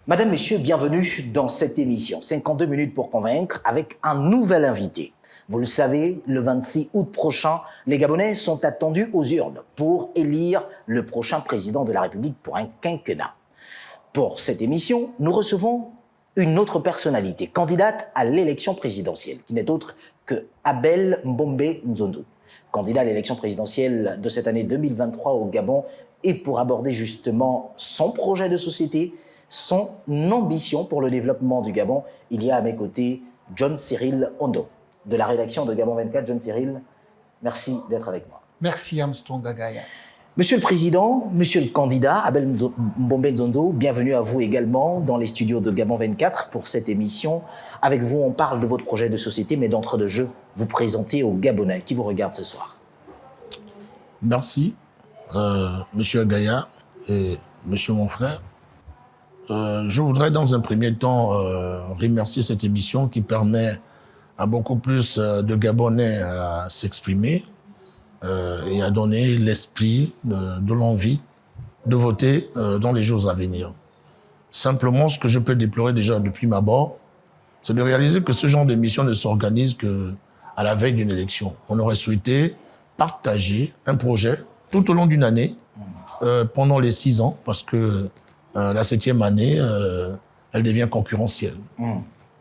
Madame, Messieurs, bienvenue dans cette émission 52 minutes pour convaincre avec un nouvel invité. Vous le savez, le 26 août prochain, les Gabonais sont attendus aux urnes pour élire le prochain président de la République pour un quinquennat. Pour cette émission, nous recevons une autre personnalité, candidate à l'élection présidentielle, qui n'est autre que Abel Mbombe Nzondo, candidat à l'élection présidentielle de cette année 2023 au Gabon, et pour aborder justement son projet de société, son ambition pour le développement du Gabon, il y a à mes côtés John Cyril Ondo, de la rédaction de Gabon 24. John Cyril, merci d'être avec moi. Merci Armstrong Gagaya. Monsieur le Président, Monsieur le candidat, Abel Mbombe Nzondo, bienvenue à vous également dans les studios de Gabon 24 pour cette émission. Avec vous, on parle de votre projet de société, mais d'entre deux jeux, vous présentez aux Gabonais qui vous regardent ce soir. Merci, Monsieur Gaya et Monsieur mon frère. Je voudrais dans un premier temps remercier cette émission qui permet à beaucoup plus de Gabonais à s'exprimer et à donner l'esprit de l'envie de voter dans les jours à venir. Simplement, ce que je peux déplorer déjà depuis ma mort, c'est de réaliser que ce genre d'émission ne s'organise qu'à la veille d'une élection. On aurait souhaité partager un projet tout au long d'une année, pendant les 6 ans, parce que la 7e année, elle devient concurrentielle.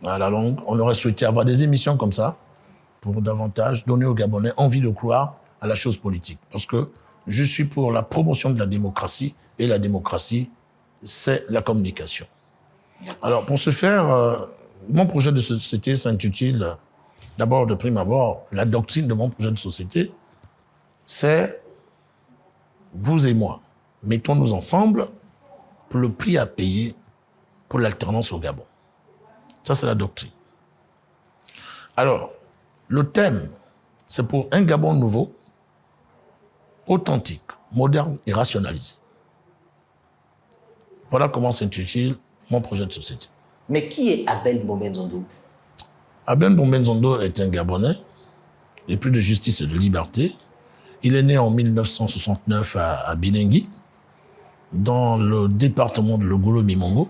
À la longue, on aurait souhaité avoir des émissions comme ça pour davantage donner aux Gabonais envie de croire à la chose politique. Parce que je suis pour la promotion de la démocratie, et la démocratie, c'est la communication. Alors, pour ce faire, mon projet de société s'intitule, d'abord, de prime abord, la doctrine de mon projet de société, c'est vous et moi. Mettons-nous ensemble pour le prix à payer pour l'alternance au Gabon. Ça, c'est la doctrine. Alors, le thème, c'est pour un Gabon nouveau, authentique, moderne et rationalisé. Voilà comment s'intitule mon projet de société. Mais qui est Abel Mbombe Nzondo? Abel Mbombe Nzondo est un Gabonais, épris de justice et de liberté. Il est né en 1969 à Bilingui, dans le département de Logolo-Mimongo.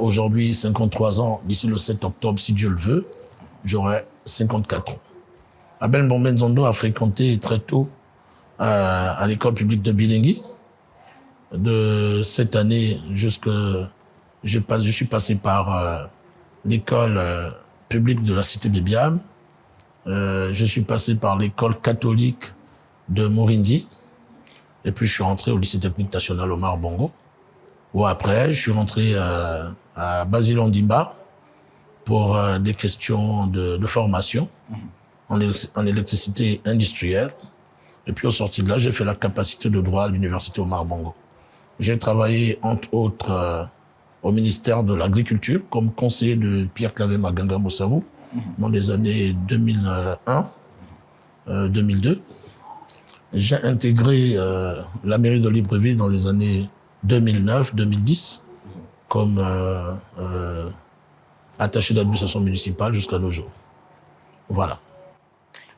Aujourd'hui, 53 ans, d'ici le 7 octobre, si Dieu le veut, j'aurai 54 ans. Abel Mbombe Nzondo a fréquenté très tôt à l'école publique de Bilingui. De cette année jusque... Je suis passé par l'école publique de la cité de Biam. Je suis passé par l'école catholique de Morindi. Et puis, je suis rentré au lycée technique national Omar Bongo. Ou après, je suis rentré à Basile Ondimba pour des questions de formation en électricité industrielle. Et puis, au sorti de là, j'ai fait la capacité de droit à l'université Omar Bongo. J'ai travaillé, entre autres, au ministère de l'Agriculture comme conseiller de Pierre-Claver Maganga Moussavou dans les années 2001-2002. J'ai intégré la mairie de Libreville dans les années 2009-2010 comme attaché d'administration municipale jusqu'à nos jours. Voilà.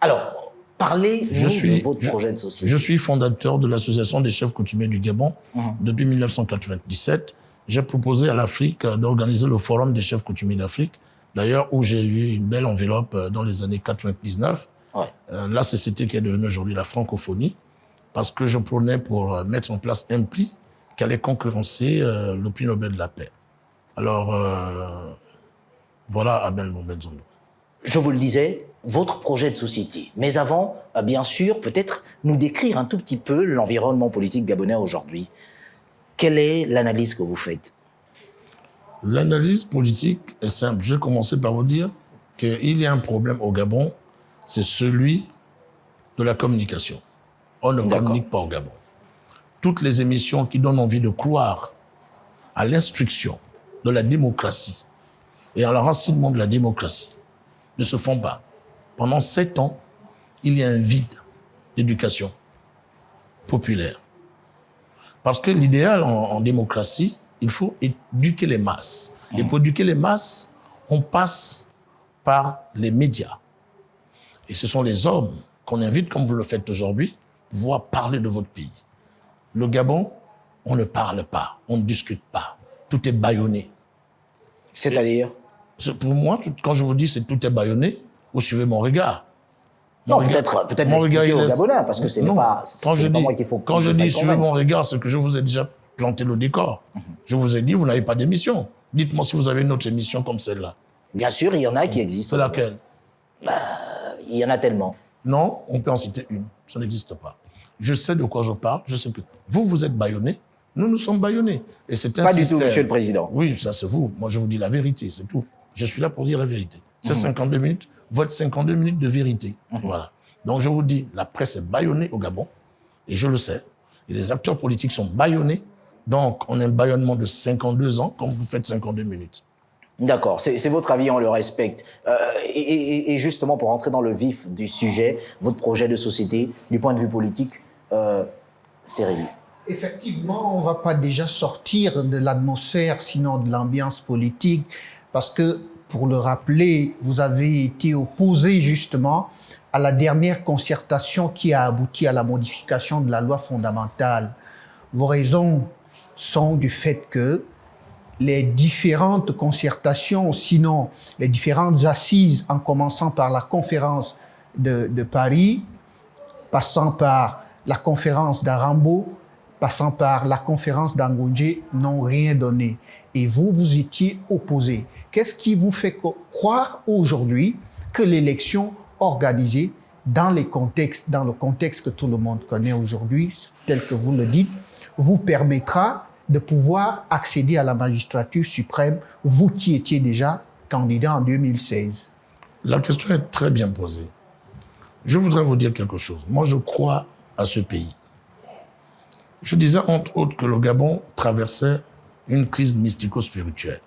Alors, parlez-nous de votre projet de société. Je suis fondateur de l'Association des chefs coutumiers du Gabon depuis 1997. J'ai proposé à l'Afrique d'organiser le Forum des chefs coutumiers d'Afrique, d'ailleurs où j'ai eu une belle enveloppe dans les années 99. Ouais. La société qui est devenue aujourd'hui la francophonie, parce que je prônais pour mettre en place un prix qui allait concurrencer le prix Nobel de la paix. Alors, voilà Abel Mbombe Nzondo. Je vous le disais, votre projet de société. Mais avant, bien sûr, peut-être nous décrire un tout petit peu l'environnement politique gabonais aujourd'hui. Quelle est l'analyse que vous faites? L'analyse politique est simple. Je vais commencer par vous dire qu'il y a un problème au Gabon, c'est celui de la communication. On ne communique pas au Gabon. Toutes les émissions qui donnent envie de croire à l'instruction de la démocratie et à l'enracinement de la démocratie ne se font pas. Pendant 7 ans, il y a un vide d'éducation populaire. Parce que l'idéal en démocratie, il faut éduquer les masses. Et pour éduquer les masses, on passe par les médias. Et ce sont les hommes qu'on invite, comme vous le faites aujourd'hui, pour pouvoir parler de votre pays. Le Gabon, on ne parle pas, on ne discute pas. tout est bâillonné. C'est-à-dire? Pour moi, quand je vous dis que tout est bâillonné, vous suivez mon regard. Non, peut-être l'expliquer aux Gabonais, parce que c'est pas moi qu'il faut. Quand je dis suivez mon regard, c'est que je vous ai déjà planté le décor. Je vous ai dit, vous n'avez pas d'émission. Dites-moi si vous avez une autre émission comme celle-là. Bien sûr, il y en a qui existent. C'est laquelle? Il y en a tellement. Non, on peut en citer une. Ça n'existe pas. Je sais de quoi je parle. Je sais que vous êtes bâillonnés. Nous sommes bâillonnés. Et c'est un pas système. Du tout, Monsieur le Président. Oui, ça c'est vous. Moi, je vous dis la vérité, c'est tout. Je suis là pour dire la vérité. C'est 52 minutes, votre 52 minutes de vérité. Voilà. Donc, je vous dis, la presse est bâillonnée au Gabon, et je le sais. Et les acteurs politiques sont bâillonnés. Donc, on a un bâillonnement de 52 ans, comme vous faites 52 minutes. D'accord, c'est votre avis, on le respecte. Et justement, pour rentrer dans le vif du sujet, votre projet de société, du point de vue politique, Cyril. Effectivement, on ne va pas déjà sortir de l'atmosphère, sinon de l'ambiance politique, parce que, pour le rappeler, vous avez été opposé justement à la dernière concertation qui a abouti à la modification de la loi fondamentale. Vos raisons sont du fait que les différentes concertations, sinon les différentes assises, en commençant par la conférence de Paris, passant par la conférence d'Arambo, passant par la conférence d'Angonje, n'ont rien donné. Et vous, vous étiez opposé. Qu'est-ce qui vous fait croire aujourd'hui que l'élection organisée dans le contexte que tout le monde connaît aujourd'hui, tel que vous le dites, vous permettra de pouvoir accéder à la magistrature suprême, vous qui étiez déjà candidat en 2016? La question est très bien posée. Je voudrais vous dire quelque chose. Moi, je crois à ce pays. Je disais, entre autres, que le Gabon traversait une crise mystico-spirituelle.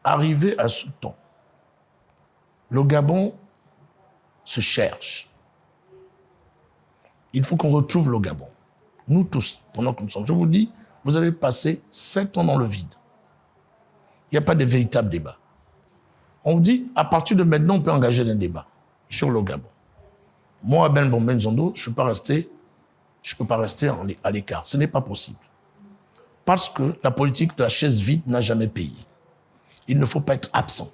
Arrivé à ce temps, le Gabon se cherche. Il faut qu'on retrouve le Gabon. Nous tous, pendant que nous sommes. Je vous dis, vous avez passé 7 ans dans le vide. Il n'y a pas de véritable débat. On vous dit, à partir de maintenant, on peut engager un débat sur le Gabon. Moi, Ben Bomben Zondo, je ne peux pas rester à l'écart. Ce n'est pas possible. Parce que la politique de la chaise vide n'a jamais payé. Il ne faut pas être absent.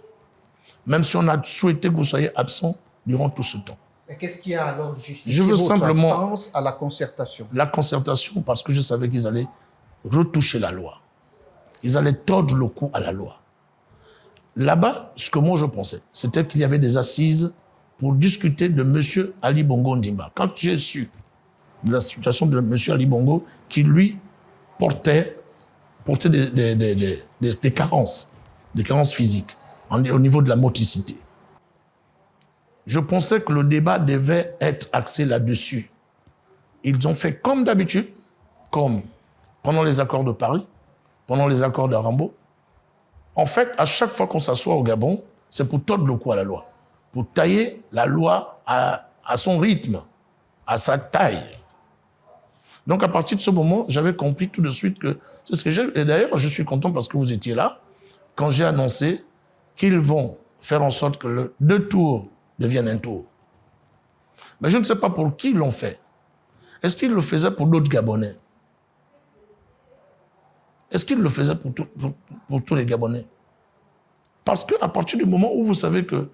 Même si on a souhaité que vous soyez absent durant tout ce temps. Mais qu'est-ce qui a alors justifié votre absence à la concertation? La concertation, parce que je savais qu'ils allaient retoucher la loi. Ils allaient tordre le cou à la loi. Là-bas, ce que moi je pensais, c'était qu'il y avait des assises pour discuter de M. Ali Bongo Ndimba. Quand j'ai su de la situation de M. Ali Bongo, qui lui portait des carences physiques au niveau de la motricité. Je pensais que le débat devait être axé là-dessus. Ils ont fait comme d'habitude, comme pendant les accords de Paris, pendant les accords d'Arambo. En fait, à chaque fois qu'on s'assoit au Gabon, c'est pour tordre le cou à la loi, pour tailler la loi à son rythme, à sa taille. Donc, à partir de ce moment, j'avais compris tout de suite que c'est ce que j'ai. Et d'ailleurs, je suis content parce que vous étiez là, quand j'ai annoncé qu'ils vont faire en sorte que le 2 tours devienne un tour. Mais je ne sais pas pour qui ils l'ont fait. Est-ce qu'ils le faisaient pour d'autres Gabonais? Est-ce qu'ils le faisaient pour tous les Gabonais? Parce qu'à partir du moment où vous savez que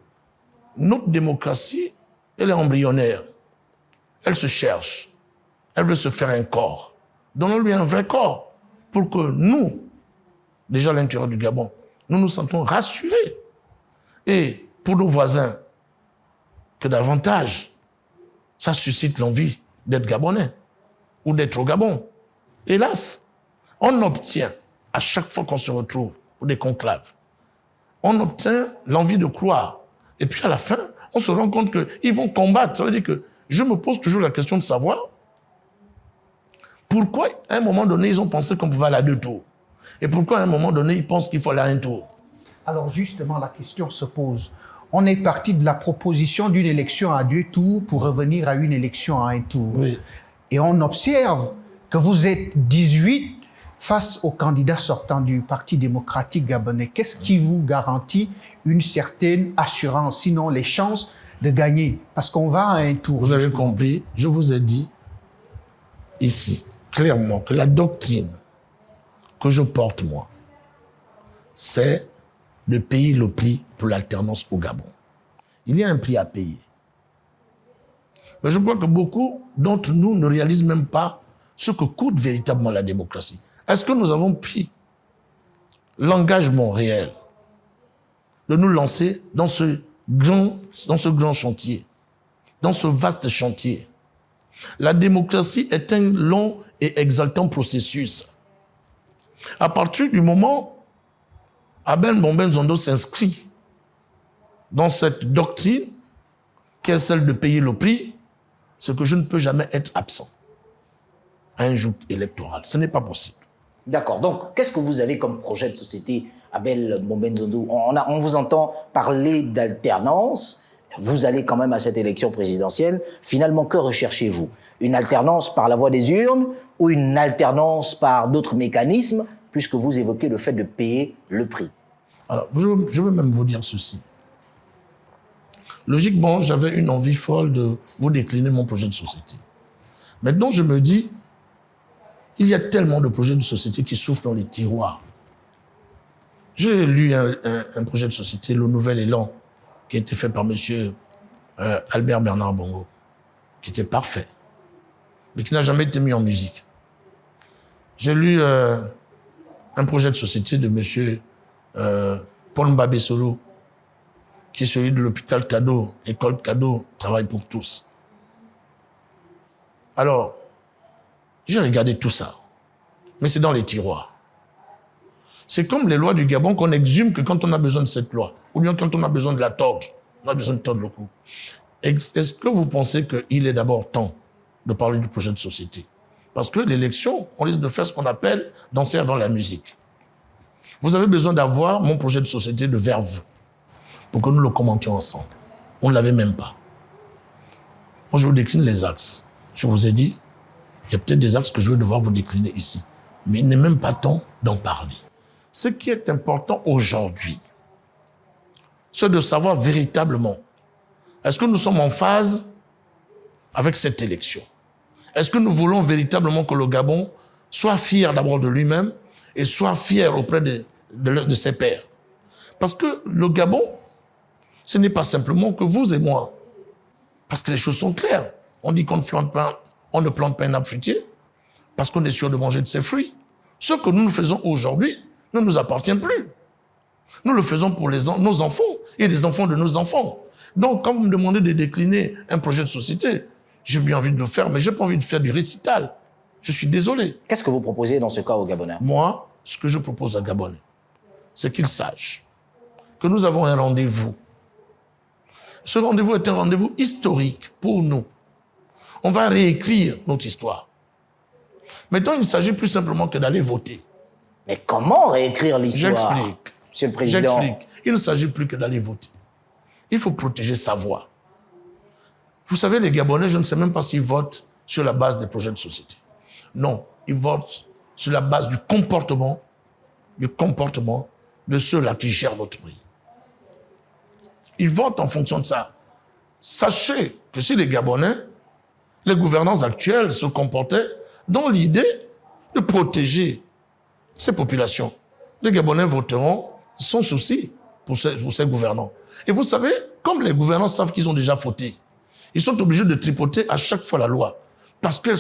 notre démocratie, elle est embryonnaire, elle se cherche, elle veut se faire un corps. Donnons-lui un vrai corps pour que nous, déjà à l'intérieur du Gabon, nous nous sentons rassurés. Et pour nos voisins, que davantage, ça suscite l'envie d'être Gabonais ou d'être au Gabon. Hélas, on obtient, à chaque fois qu'on se retrouve pour des conclaves, on obtient l'envie de croire. Et puis à la fin, on se rend compte qu'ils vont combattre. Ça veut dire que je me pose toujours la question de savoir pourquoi, à un moment donné, ils ont pensé qu'on pouvait aller à 2 tours. Et pourquoi, à un moment donné, ils pensent qu'il faut aller à 1 tour. Alors justement, la question se pose. On est parti de la proposition d'une élection à 2 tours pour revenir à une élection à 1 tour. Oui. Et on observe que vous êtes 18 face aux candidats sortants du Parti démocratique gabonais. Qu'est-ce qui vous garantit une certaine assurance, sinon les chances de gagner? Parce qu'on va à 1 tour. Vous avez compris, je vous ai dit ici, clairement, que la doctrine que je porte, moi, c'est de payer le prix pour l'alternance au Gabon. Il y a un prix à payer. Mais je crois que beaucoup d'entre nous ne réalisent même pas ce que coûte véritablement la démocratie. Est-ce que nous avons pris l'engagement réel de nous lancer dans ce grand chantier, dans ce vaste chantier? La démocratie est un long et exaltant processus. À partir du moment où Abel Bomben Zondo s'inscrit dans cette doctrine, qui est celle de payer le prix, c'est que je ne peux jamais être absent à un jour électoral. Ce n'est pas possible. D'accord. Donc, qu'est-ce que vous avez comme projet de société, Abel Bomben Zondo? On vous entend parler d'alternance. Vous allez quand même à cette élection présidentielle. Finalement, que recherchez-vous? Une alternance par la voie des urnes ou une alternance par d'autres mécanismes, puisque vous évoquez le fait de payer le prix? Alors, je veux même vous dire ceci. Logiquement, j'avais une envie folle de vous décliner mon projet de société. Maintenant, je me dis, il y a tellement de projets de société qui souffrent dans les tiroirs. J'ai lu un projet de société, Le Nouvel Élan, qui a été fait par monsieur Albert Bernard Bongo, qui était parfait, mais qui n'a jamais été mis en musique. J'ai lu un projet de société de monsieur Paul Mbabé Solo, qui est celui de l'hôpital Cadeau, école Cadeau, travail pour tous. Alors, j'ai regardé tout ça, mais c'est dans les tiroirs. C'est comme les lois du Gabon qu'on exhume que quand on a besoin de cette loi, ou bien quand on a besoin de la tordre, on a besoin de tordre le cou. Est-ce que vous pensez qu'il est d'abord temps de parler du projet de société? Parce que l'élection, on risque de faire ce qu'on appelle danser avant la musique. Vous avez besoin d'avoir mon projet de société de verve pour que nous le commentions ensemble. On ne l'avait même pas. Moi, je vous décline les axes. Je vous ai dit, il y a peut-être des axes que je vais devoir vous décliner ici. Mais il n'est même pas temps d'en parler. Ce qui est important aujourd'hui, c'est de savoir véritablement, est-ce que nous sommes en phase avec cette élection? Est-ce que nous voulons véritablement que le Gabon soit fier d'abord de lui-même et soit fier auprès de ses pairs? Parce que le Gabon, ce n'est pas simplement que vous et moi. Parce que les choses sont claires. On dit qu'on ne plante pas un arbre fruitier parce qu'on est sûr de manger de ses fruits. Ce que nous faisons aujourd'hui ne nous appartient plus. Nous le faisons pour nos enfants et les enfants de nos enfants. Donc, quand vous me demandez de décliner un projet de société, j'ai bien envie de le faire, mais j'ai pas envie de faire du récital. Je suis désolé. Qu'est-ce que vous proposez dans ce cas aux Gabonais? Moi, ce que je propose à Gabonais, c'est qu'ils sachent que nous avons un rendez-vous. Ce rendez-vous est un rendez-vous historique pour nous. On va réécrire notre histoire. Maintenant, il ne s'agit plus simplement que d'aller voter. Mais comment réécrire l'histoire? J'explique. Monsieur le Président. J'explique. Il ne s'agit plus que d'aller voter. Il faut protéger sa voix. Vous savez, les Gabonais, je ne sais même pas s'ils votent sur la base des projets de société. Non, ils votent sur la base du comportement de ceux-là qui gèrent notre pays. Ils votent en fonction de ça. Sachez que si les Gabonais, les gouvernants actuels se comportaient dans l'idée de protéger ces populations, les Gabonais voteront sans souci pour ces gouvernants. Et vous savez, comme les gouvernants savent qu'ils ont déjà fauté, ils sont obligés de tripoter à chaque fois la loi. Parce que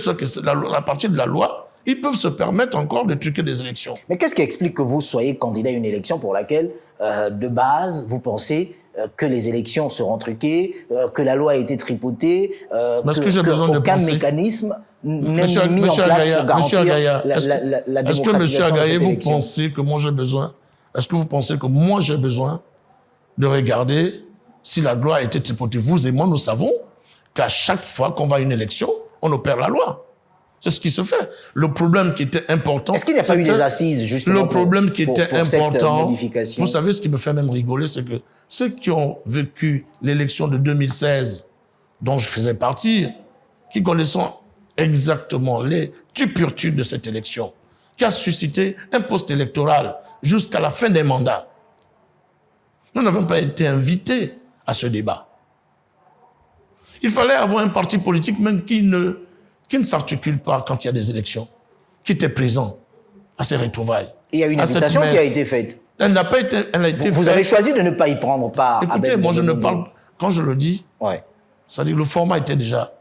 à partir de la loi, ils peuvent se permettre encore de truquer des élections. Mais qu'est-ce qui explique que vous soyez candidat à une élection pour laquelle, de base, vous pensez que les élections seront truquées, que la loi a été tripotée, qu'aucun mécanisme n'est mis en place pour garantir la est-ce que, monsieur Agaye, vous élection. pensez que moi j'ai besoin, est-ce que vous pensez que moi j'ai besoin de regarder si la loi a été tripotée? Vous et moi, nous savons qu'à chaque fois qu'on va à une élection, on opère la loi. C'est ce qui se fait. Le problème qui était important... Est-ce qu'il n'y a pas eu des assises, justement, le problème qui était important, modification? vous savez, ce qui me fait même rigoler, c'est que ceux qui ont vécu l'élection de 2016, dont je faisais partie, qui connaissent exactement les turpitudes de cette élection, qui a suscité un poste électoral jusqu'à la fin des mandats. Nous n'avons pas été invités à ce débat. Il fallait avoir un parti politique même qui ne s'articule pas quand il y a des élections, qui était présent à ces retrouvailles. Il y a une invitation qui a été faite. Elle n'a pas été, elle a été faite. Vous avez choisi de ne pas y prendre part. Écoutez, moi je ne parle, quand je le dis, ouais. c'est-à-dire que le format était déjà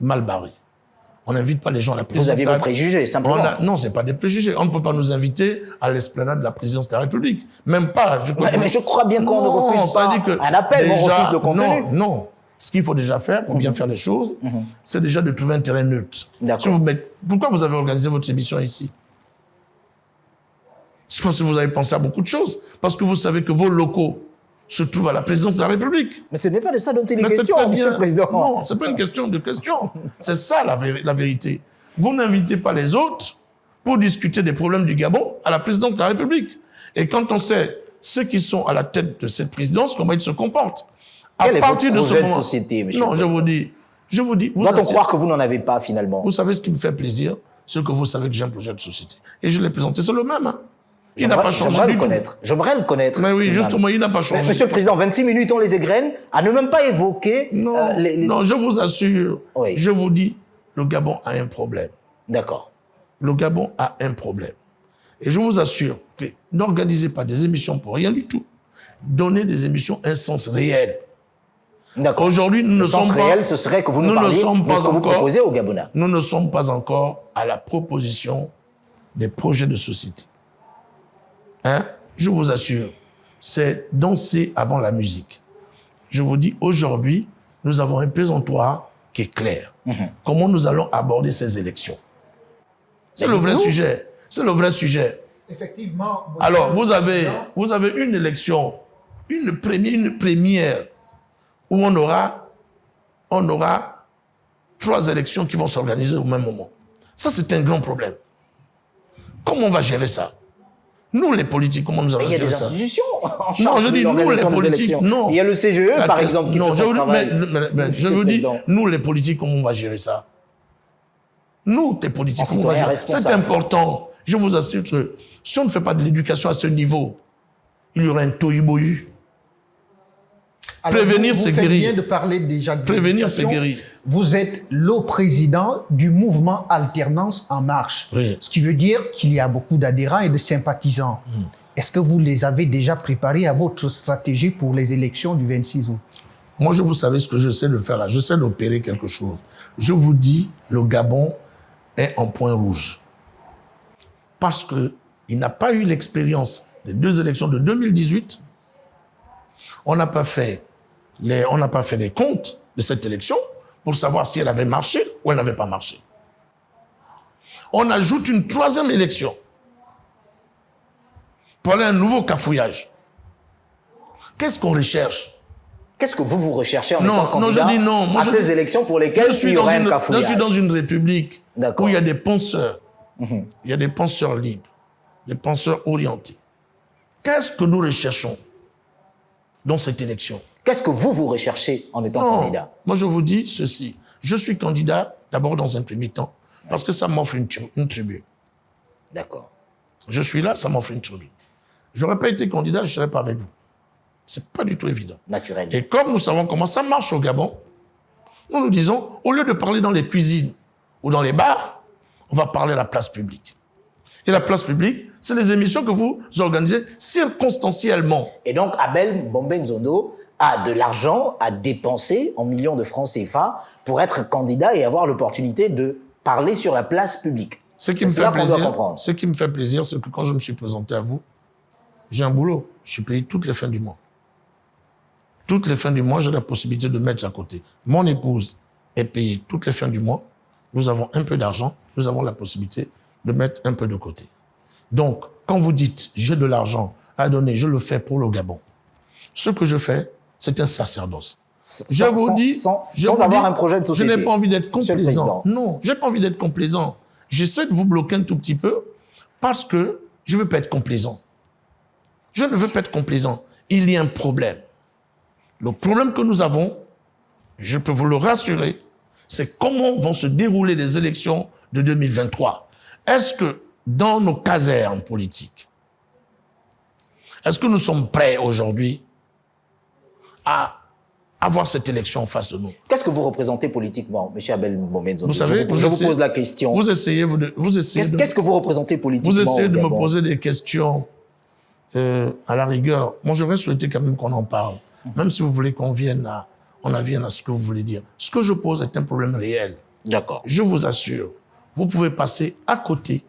mal barré. On n'invite pas les gens à la présidence. Vous aviez vos préjugés, simplement. Non, c'est pas des préjugés. On ne peut pas nous inviter à l'esplanade de la présidence de la République. Même pas. Mais je crois bien qu'on ne refuse pas un appel, on refuse le contenu. Non. Ce qu'il faut déjà faire pour bien faire les choses, c'est déjà de trouver un terrain neutre. Si pourquoi vous avez organisé votre émission ici? Je pense que vous avez pensé à beaucoup de choses. Parce que vous savez que vos locaux se trouvent à la présidence de la République. Mais ce n'est pas de ça dont il est question, monsieur le Président. Non, c'est pas une question de question. C'est ça la vérité. Vous n'invitez pas les autres pour discuter des problèmes du Gabon à la présidence de la République. Et quand on sait ceux qui sont à la tête de cette présidence, comment ils se comportent. Quel est votre projet de société, monsieur? Non, je vous dis. Doit-on croire que vous n'en avez pas, finalement? Vous savez ce qui me fait plaisir? C'est que vous savez que j'ai un projet de société. Et je l'ai présenté, c'est le même, hein. Il n'a pas changé du tout. J'aimerais le connaître. Mais oui, justement, il n'a pas changé. Mais monsieur le Président, 26 minutes, on les égrène, à ne même pas évoquer... Non, je vous assure, oui. Je vous dis, le Gabon a un problème. D'accord. Le Gabon a un problème. Et je vous assure que n'organisez pas des émissions pour rien du tout. Donnez des émissions un sens réel. D'accord. Aujourd'hui, nous ne sommes pas... Le sens réel, ce serait que vous nous parliez de ce que vous proposez aux Gabonais. Nous ne sommes pas encore à la proposition des projets de société. Hein? Je vous assure, c'est danser avant la musique. Je vous dis, aujourd'hui, nous avons un présentoir qui est clair. Comment nous allons aborder ces élections? C'est le vrai sujet. C'est le vrai sujet. Effectivement. Alors, vous avez une élection, une première, où on aura 3 élections qui vont s'organiser au même moment. Ça, c'est un grand problème. Comment on va gérer ça? Nous, les politiques, comment nous allons gérer ça? Il y a des institutions. Non, je dis nous, les politiques, non. Il y a le CGE, par exemple, qui fait son travail. Mais je veux dire, nous, les politiques, comment on va gérer ça? Nous, les politiques, comment on va gérer ça? C'est important. Je vous assure que si on ne fait pas de l'éducation à ce niveau, il y aura un tohu-bohu. Prévenir, c'est guérir. Vous faites bien de parler déjà de prévenir, c'est guérir. Vous êtes le président du mouvement Alternance en Marche. Oui. Ce qui veut dire qu'il y a beaucoup d'adhérents et de sympathisants. Est-ce que vous les avez déjà préparés à votre stratégie pour les élections du 26 août? Moi, vous savez ce que je sais de faire là. Je sais d'opérer quelque chose. Je vous dis, le Gabon est en point rouge. Parce qu'il n'a pas eu l'expérience des 2 élections de 2018. On n'a pas fait les comptes de cette élection pour savoir si elle avait marché ou elle n'avait pas marché. On ajoute une 3e élection pour aller à un nouveau cafouillage. Qu'est-ce qu'on recherche? Qu'est-ce que vous recherchez en étant candidat à ces élections pour lesquelles il y aurait un cafouillage? Je suis dans une république où il y a des penseurs. Il y a des penseurs libres, des penseurs orientés. Qu'est-ce que nous recherchons dans cette élection? Qu'est-ce que vous recherchez en étant candidat? Moi, je vous dis ceci. Je suis candidat, d'abord dans un premier temps, parce que ça m'offre une tribune. D'accord. Je suis là, ça m'offre une tribune. Je n'aurais pas été candidat, je ne serais pas avec vous. C'est pas du tout évident. Naturellement. Et comme nous savons comment ça marche au Gabon, nous disons, au lieu de parler dans les cuisines ou dans les bars, on va parler à la place publique. Et la place publique, c'est les émissions que vous organisez circonstanciellement. Et donc, Abel Bombenzondo a de l'argent à dépenser en millions de francs CFA pour être candidat et avoir l'opportunité de parler sur la place publique. Ce qui me fait plaisir, c'est que quand je me suis présenté à vous, j'ai un boulot. Je suis payé toutes les fins du mois. Toutes les fins du mois, j'ai la possibilité de mettre à côté. Mon épouse est payée toutes les fins du mois. Nous avons un peu d'argent. Nous avons la possibilité de mettre un peu de côté. Donc, quand vous dites « j'ai de l'argent à donner, je le fais pour le Gabon », ce que je fais, c'est un sacerdoce. Je vous dis, sans avoir un projet de société. Je n'ai pas envie d'être complaisant. Non, je n'ai pas envie d'être complaisant. J'essaie de vous bloquer un tout petit peu parce que je ne veux pas être complaisant. Je ne veux pas être complaisant. Il y a un problème. Le problème que nous avons, je peux vous le rassurer, c'est comment vont se dérouler les élections de 2023. Est-ce que dans nos casernes politiques, est-ce que nous sommes prêts aujourd'hui à avoir cette élection en face de nous. Qu'est-ce que vous représentez politiquement, M. Abel Mohamed? Vous savez, je vous pose la question. Vous essayez Qu'est-ce que vous représentez politiquement? Vous essayez de me poser des questions à la rigueur. Moi, j'aurais souhaité quand même qu'on en parle. Même si vous voulez qu'on en vienne à ce que vous voulez dire. Ce que je pose est un problème réel. D'accord. Je vous assure, vous pouvez passer à côté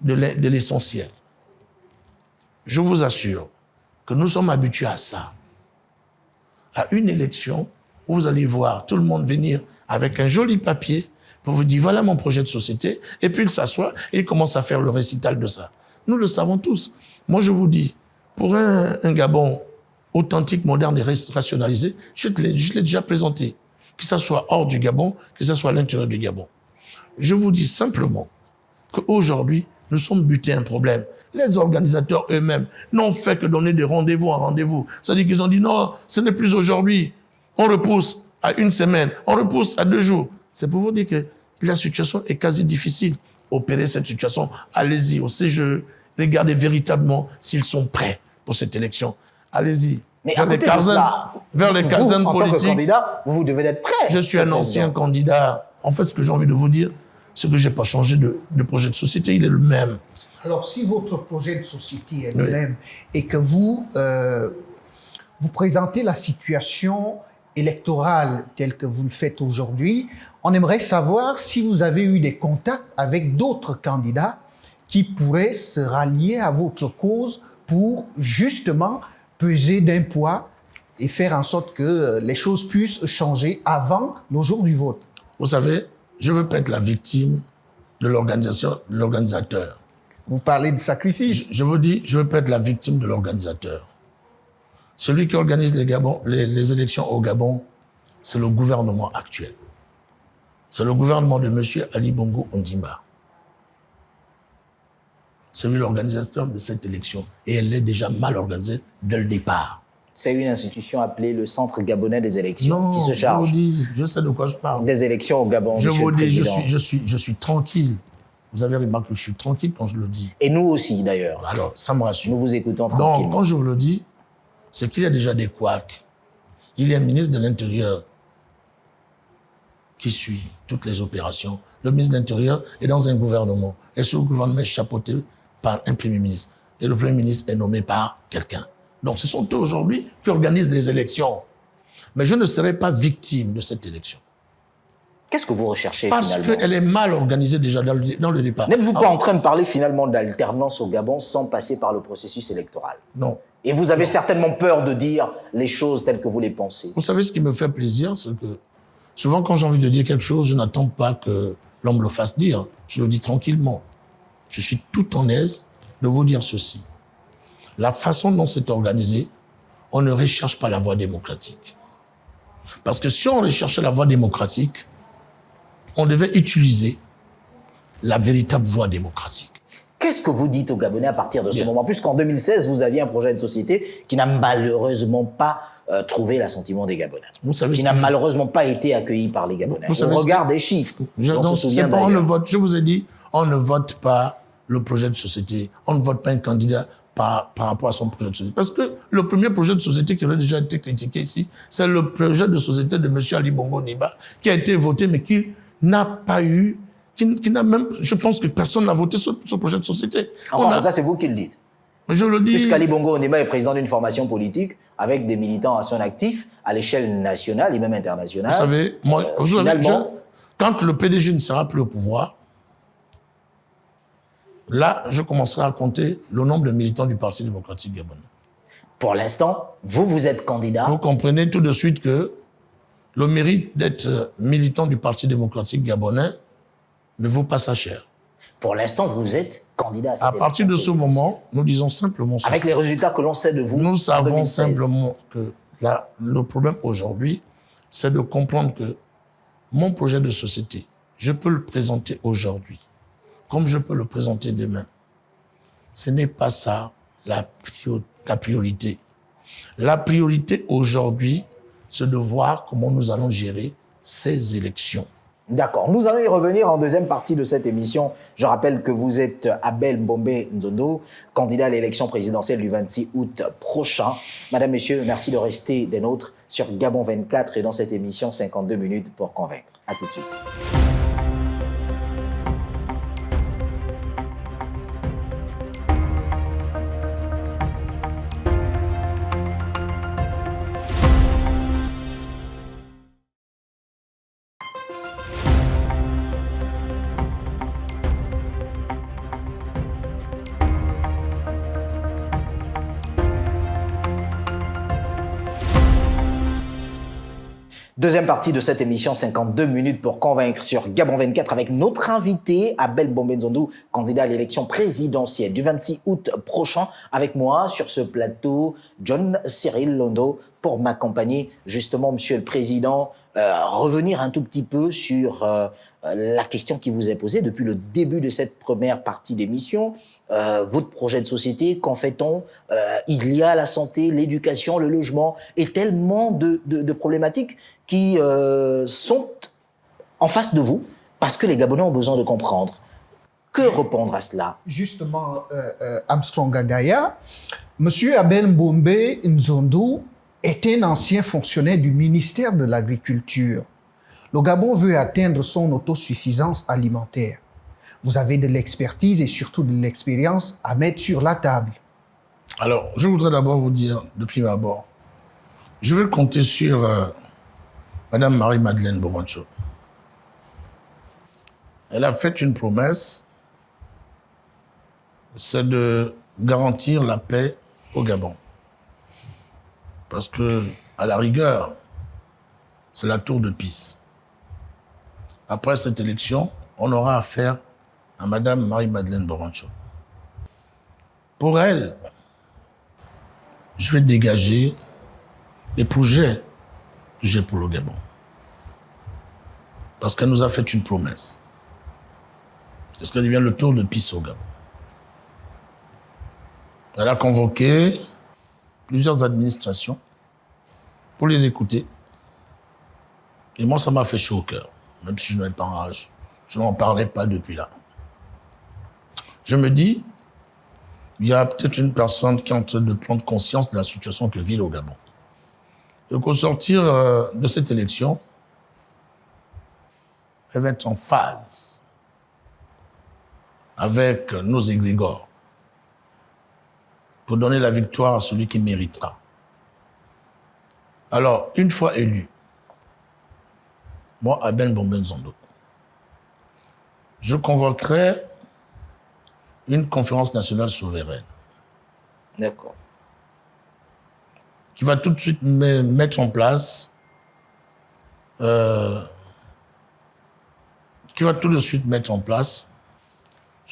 de l'essentiel. Je vous assure que nous sommes habitués à ça. À une élection où vous allez voir tout le monde venir avec un joli papier pour vous dire voilà mon projet de société, et puis il s'assoit et il commence à faire le récital de ça. Nous le savons tous. Moi je vous dis, pour un Gabon authentique, moderne et rationalisé, je l'ai déjà présenté. Que ça soit hors du Gabon, que ça soit à l'intérieur du Gabon. Je vous dis simplement qu'aujourd'hui, nous sommes butés à un problème. Les organisateurs eux-mêmes n'ont fait que donner des rendez-vous en rendez-vous. C'est-à-dire qu'ils ont dit non, ce n'est plus aujourd'hui. On repousse à 1 semaine, on repousse à 2 jours. C'est pour vous dire que la situation est quasi difficile. Opérer cette situation, allez-y au CGE, regardez véritablement s'ils sont prêts pour cette élection. Allez-y. Mais vers les casernes vous, en politiques. tant que candidat, vous devez être prêt. Je suis un ancien candidat. En fait, ce que j'ai envie de vous dire, c'est que j'ai pas changé de projet de société, il est le même. Alors, si votre projet de société est le même et que vous présentez la situation électorale telle que vous le faites aujourd'hui, on aimerait savoir si vous avez eu des contacts avec d'autres candidats qui pourraient se rallier à votre cause pour justement peser d'un poids et faire en sorte que les choses puissent changer avant le jour du vote. Vous savez, je veux pas être la victime de l'organisateur. Vous parlez de sacrifice. Je vous dis, je veux pas être la victime de l'organisateur. Celui qui organise les élections au Gabon, c'est le gouvernement actuel. C'est le gouvernement de M. Ali Bongo Ondimba. C'est lui l'organisateur de cette élection. Et elle est déjà mal organisée dès le départ. C'est une institution appelée le Centre Gabonais des élections qui se charge. Je vous dis, je sais de quoi je parle. Des élections au Gabon, Je vous dis, Président. je suis tranquille. Vous avez remarqué que je suis tranquille quand je le dis. Et nous aussi, d'ailleurs. Alors, ça me rassure. Nous vous écoutons tranquillement. Donc, quand je vous le dis, c'est qu'il y a déjà des couacs. Il y a un ministre de l'Intérieur qui suit toutes les opérations. Le ministre de l'Intérieur est dans un gouvernement. Et ce gouvernement est chapeauté par un Premier ministre. Et le Premier ministre est nommé par quelqu'un. Donc, ce sont eux aujourd'hui qui organisent les élections. Mais je ne serai pas victime de cette élection. Qu'est-ce que vous recherchez Parce finalement? qu'elle est mal organisée déjà dans le départ. N'êtes-vous pas en train de parler finalement d'alternance au Gabon sans passer par le processus électoral? Non. Et vous avez certainement peur de dire les choses telles que vous les pensez. Vous savez, ce qui me fait plaisir, c'est que souvent quand j'ai envie de dire quelque chose, je n'attends pas que l'homme le fasse dire. Je le dis tranquillement. Je suis tout en aise de vous dire ceci. La façon dont c'est organisé, on ne recherche pas la voie démocratique. Parce que si on recherchait la voie démocratique, on devait utiliser la véritable voie démocratique. Qu'est-ce que vous dites aux Gabonais à partir de ce moment? Puisqu'en 2016, vous aviez un projet de société qui n'a malheureusement pas trouvé l'assentiment des Gabonais. Vous savez qui n'a malheureusement pas été accueilli par les Gabonais. On regarde des chiffres. On se souvient on ne d'ailleurs. vote, je vous ai dit, on ne vote pas le projet de société. On ne vote pas un candidat par rapport à son projet de société. Parce que le premier projet de société qui aurait déjà été critiqué ici, c'est le projet de société de M. Ali Bongo Ondimba, qui a été voté, mais qui n'a pas eu, qui n'a même, je pense que personne n'a voté ce projet de société. Enfin, ça, c'est vous qui le dites. Je le dis. Puisqu'Ali Bongo Ondimba est président d'une formation politique avec des militants à son actif à l'échelle nationale et même internationale. Vous savez, moi, quand le PDG ne sera plus au pouvoir, là, je commencerai à compter le nombre de militants du Parti démocratique gabonais. Pour l'instant, vous êtes candidat. Vous comprenez tout de suite que le mérite d'être militant du Parti démocratique gabonais ne vaut pas sa chair. Pour l'instant, vous êtes candidat à cette élection. À partir de ce moment, nous disons simplement ceci. Avec les résultats que l'on sait de vous. Nous savons 2016. simplement que le problème aujourd'hui, c'est de comprendre que mon projet de société, je peux le présenter aujourd'hui, comme je peux le présenter demain. Ce n'est pas ça la priorité. La priorité aujourd'hui, c'est de voir comment nous allons gérer ces élections. D'accord. Nous allons y revenir en deuxième partie de cette émission. Je rappelle que vous êtes Abel Bombé Nzondo, candidat à l'élection présidentielle du 26 août prochain. Madame, Messieurs, merci de rester des nôtres sur Gabon 24 et dans cette émission 52 minutes pour convaincre. À tout de suite. Deuxième partie de cette émission, 52 minutes pour convaincre sur Gabon 24 avec notre invité, Abel Bombé Nzondo, candidat à l'élection présidentielle du 26 août prochain. Avec moi sur ce plateau, John Cyril Londo, pour m'accompagner justement, Monsieur le Président, revenir un tout petit peu sur la question qui vous est posée depuis le début de cette première partie d'émission. Votre projet de société, qu'en fait-on? Il y a la santé, l'éducation, le logement et tellement de problématiques qui sont en face de vous parce que les Gabonais ont besoin de comprendre. Que répondre à cela? Justement, Armstrong Agaya, Monsieur Abel Bombé Nzondo est un ancien fonctionnaire du ministère de l'Agriculture. Le Gabon veut atteindre son autosuffisance alimentaire. Vous avez de l'expertise et surtout de l'expérience à mettre sur la table. Alors, je voudrais d'abord vous dire, depuis ma abord, je vais compter sur Madame Marie-Madeleine Boroncho. Elle a fait une promesse, c'est de garantir la paix au Gabon. Parce que, à la rigueur, c'est la tour de Pise. Après cette élection, on aura affaire à Madame Marie-Madeleine Boroncho. Pour elle, je vais dégager les projets que j'ai pour le Gabon. Parce qu'elle nous a fait une promesse. Est-ce qu'elle devient le tour de Pise au Gabon? Elle a convoqué plusieurs administrations pour les écouter. Et moi, ça m'a fait chaud au cœur, même si je n'étais pas en rage. Je n'en parlais pas depuis là. Je me dis, il y a peut-être une personne qui est en train de prendre conscience de la situation que vit le Gabon. Donc, au sortir de cette élection, elle va être en phase avec nos égrégores pour donner la victoire à celui qui méritera. Alors, une fois élu, moi, Abel Bombé Nzondo, je convoquerai une conférence nationale souveraine. D'accord. Qui va tout de suite mettre en place, ce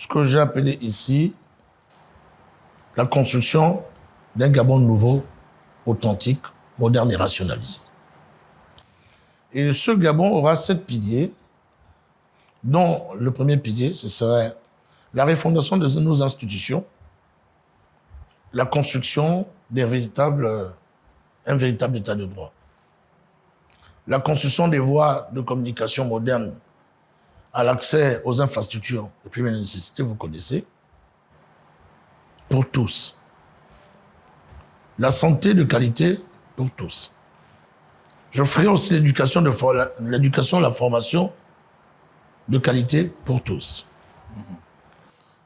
que j'ai appelé ici la construction d'un Gabon nouveau, authentique, moderne et rationalisé. Et ce Gabon aura 7 piliers, dont le premier pilier, ce serait la refondation de nos institutions, la construction d'un véritable état de droit, la construction des voies de communication modernes à l'accès aux infrastructures de première nécessité, vous connaissez, pour tous. La santé de qualité pour tous. Je ferai aussi l'éducation, la formation de qualité pour tous.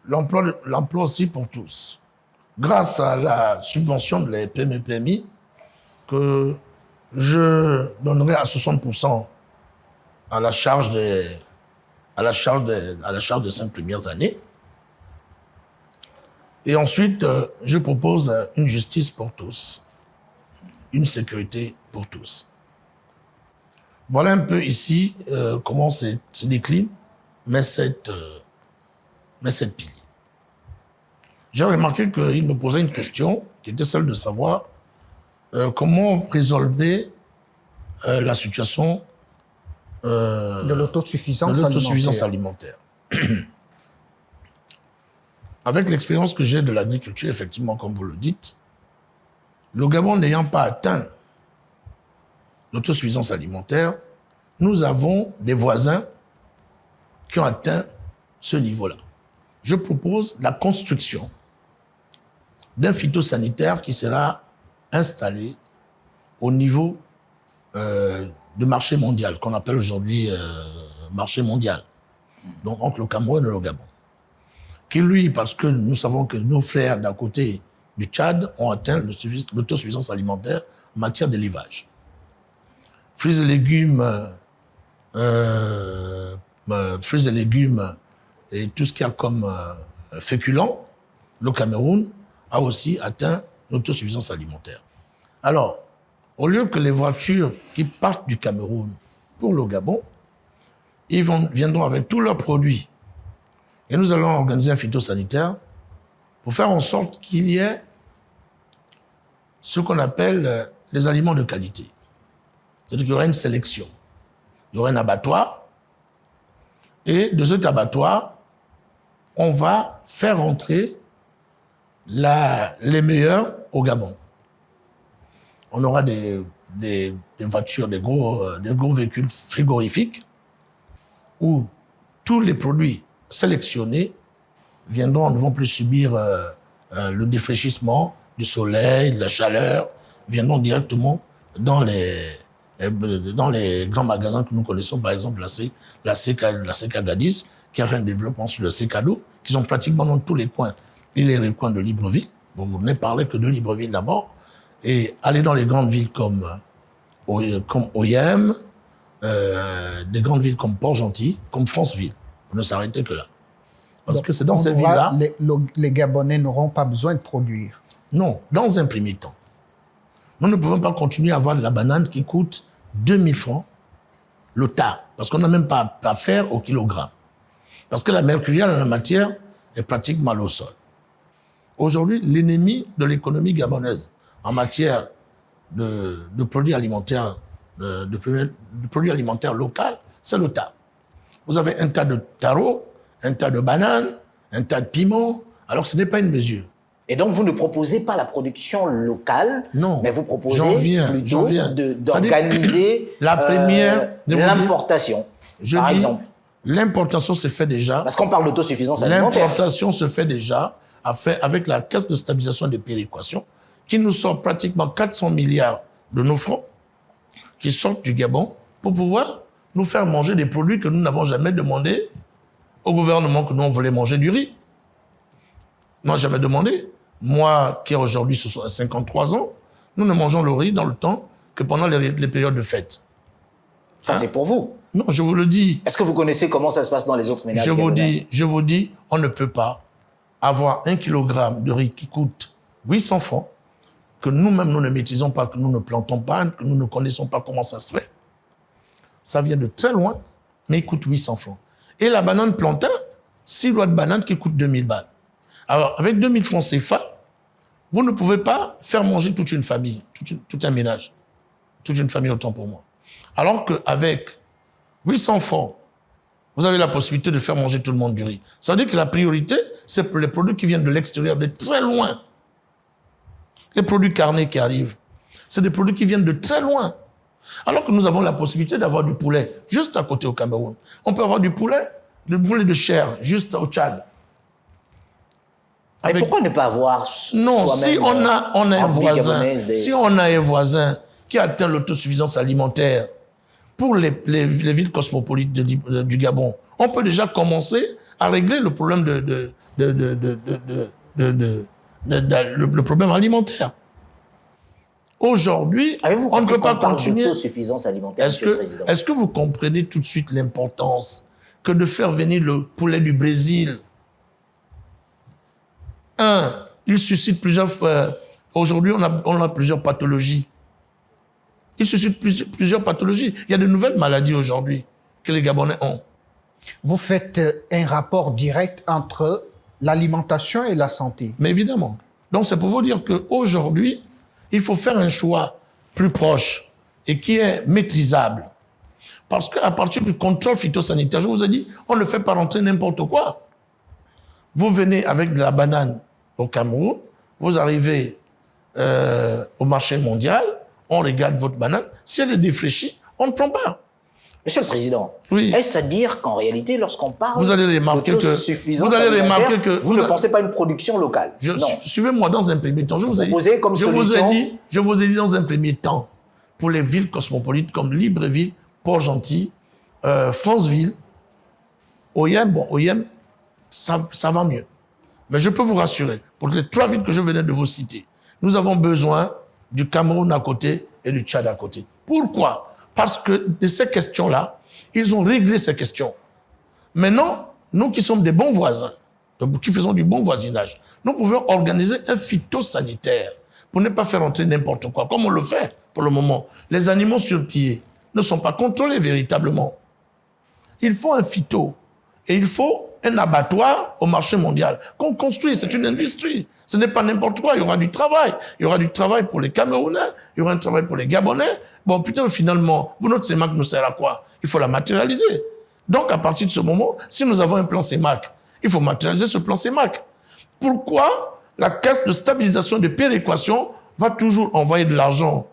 L'emploi aussi pour tous. Grâce à la subvention de la PME-PMI que je donnerai à 60% à la charge des 5 premières années. Et ensuite, je propose une justice pour tous, une sécurité pour tous. Voilà un peu ici comment se décline mes 7 piliers. J'ai remarqué qu'il me posait une question qui était celle de savoir comment résolver la situation de l'autosuffisance alimentaire. Avec l'expérience que j'ai de l'agriculture, effectivement, comme vous le dites, le Gabon n'ayant pas atteint l'autosuffisance alimentaire, nous avons des voisins qui ont atteint ce niveau-là. Je propose la construction d'un phytosanitaire qui sera installé au niveau du marché mondial, qu'on appelle aujourd'hui marché mondial, donc entre le Cameroun et le Gabon. Qui lui, parce que nous savons que nos frères d'à côté du Tchad ont atteint l'autosuffisance alimentaire en matière d'élevage. Fruits et légumes, et tout ce qu'il y a comme féculents, le Cameroun a aussi atteint l'autosuffisance alimentaire. Alors, au lieu que les voitures qui partent du Cameroun pour le Gabon, ils viendront avec tous leurs produits. Et nous allons organiser un phytosanitaire pour faire en sorte qu'il y ait ce qu'on appelle les aliments de qualité. C'est-à-dire qu'il y aura une sélection. Il y aura un abattoir. Et de cet abattoir, on va faire rentrer les meilleurs au Gabon. On aura des voitures, des gros véhicules frigorifiques où tous les produits sélectionnés ne vont plus subir le défraîchissement du soleil, de la chaleur, viendront directement dans les grands magasins que nous connaissons, par exemple la CK Gadis, qui a fait un développement sur le CKDO, qui sont pratiquement dans tous les coins. Et les recoins de Libreville, bon, vous ne parlez que de Libreville d'abord, et aller dans les grandes villes comme Oyem, des grandes villes comme Port-Gentil, comme Franceville. Vous ne s'arrêtez que là. Parce que c'est dans ces villes-là... Les Gabonais n'auront pas besoin de produire. Non, dans un premier temps. Nous ne pouvons pas continuer à avoir de la banane qui coûte 2000 francs le tas, parce qu'on n'a même pas à faire au kilogramme. Parce que la mercuriale en la matière est pratiquement au sol. Aujourd'hui, l'ennemi de l'économie gabonaise en matière de produits alimentaires, de produits alimentaires locaux, c'est le tas. Vous avez un tas de tarots, un tas de bananes, un tas de piments, alors ce n'est pas une mesure. Et donc, vous ne proposez pas la production locale, non, mais vous proposez plutôt d'organiser l'importation, par exemple. L'importation se fait déjà. Parce qu'on parle d'autosuffisance alimentaire. L'importation se fait déjà avec la Caisse de stabilisation et de péréquation, qui nous sort pratiquement 400 milliards de nos francs, qui sortent du Gabon, pour pouvoir nous faire manger des produits que nous n'avons jamais demandé au gouvernement, que nous on voulait manger du riz. Nous n'avons jamais demandé. Moi, qui ai aujourd'hui 53 ans, nous ne mangeons le riz dans le temps que pendant les périodes de fête. Ça, c'est pour vous. Non, je vous le dis. Est-ce que vous connaissez comment ça se passe dans les autres ménages? Je vous dis, on ne peut pas avoir 1 kilogramme de riz qui coûte 800 francs, que nous-mêmes, nous ne maîtrisons pas, que nous ne plantons pas, que nous ne connaissons pas comment ça se fait. Ça vient de très loin, mais il coûte 800 francs. Et la banane plantain, 6 lois de banane qui coûtent 2000 balles. Alors, avec 2000 francs CFA, vous ne pouvez pas faire manger toute une famille, tout un ménage, toute une famille autant pour moi. Alors qu'avec 800 francs, vous avez la possibilité de faire manger tout le monde du riz. Ça veut dire que la priorité, c'est pour les produits qui viennent de l'extérieur, de très loin. Les produits carnés qui arrivent, c'est des produits qui viennent de très loin. Alors que nous avons la possibilité d'avoir du poulet juste à côté au Cameroun. On peut avoir du poulet de chair, juste au Tchad. Mais pourquoi ne pas avoir non, si on a un voisin qui atteint l'autosuffisance alimentaire pour les villes cosmopolites du Gabon, on peut déjà commencer à régler le problème le problème alimentaire. Aujourd'hui, on ne peut pas continuer. Est-ce que vous comprenez tout de suite l'importance que de faire venir le poulet du Brésil? Il suscite plusieurs... Aujourd'hui, on a plusieurs pathologies. Il suscite plusieurs pathologies. Il y a de nouvelles maladies aujourd'hui que les Gabonais ont. Vous faites un rapport direct entre l'alimentation et la santé. Mais évidemment. Donc, c'est pour vous dire qu'aujourd'hui, il faut faire un choix plus proche et qui est maîtrisable. Parce qu'à partir du contrôle phytosanitaire, je vous ai dit, on ne fait pas rentrer n'importe quoi. Vous venez avec de la banane au Cameroun, vous arrivez au marché mondial, on regarde votre banane, si elle est défraîchie, on ne prend pas. Monsieur le Président, Oui. est-ce à dire qu'en réalité, lorsqu'on parle Vous allez remarquer d'autosuffisance vous allez alimentaire, remarquer que vous ne pensez pas à une production locale? Non. Suivez-moi dans un premier temps. Je vous ai dit dans un premier temps, pour les villes cosmopolites comme Libreville, Port-Gentil, Franceville, Oyem, ça va mieux. Mais je peux vous rassurer, pour les 3 villes que je venais de vous citer, nous avons besoin du Cameroun à côté et du Tchad à côté. Pourquoi? Parce que de ces questions-là, ils ont réglé ces questions. Maintenant, nous qui sommes des bons voisins, qui faisons du bon voisinage, nous pouvons organiser un phytosanitaire pour ne pas faire entrer n'importe quoi, comme on le fait pour le moment. Les animaux sur pied ne sont pas contrôlés véritablement. Il faut un phyto et il faut un abattoir au marché mondial qu'on construit. C'est une industrie. Ce n'est pas n'importe quoi. Il y aura du travail. Il y aura du travail pour les Camerounais. Il y aura un travail pour les Gabonais. Bon, putain, finalement, notre CEMAC nous sert à quoi? Il faut la matérialiser. Donc, à partir de ce moment, si nous avons un plan CEMAC, il faut matérialiser ce plan CEMAC. Pourquoi la caisse de stabilisation de péréquation va toujours envoyer de l'argent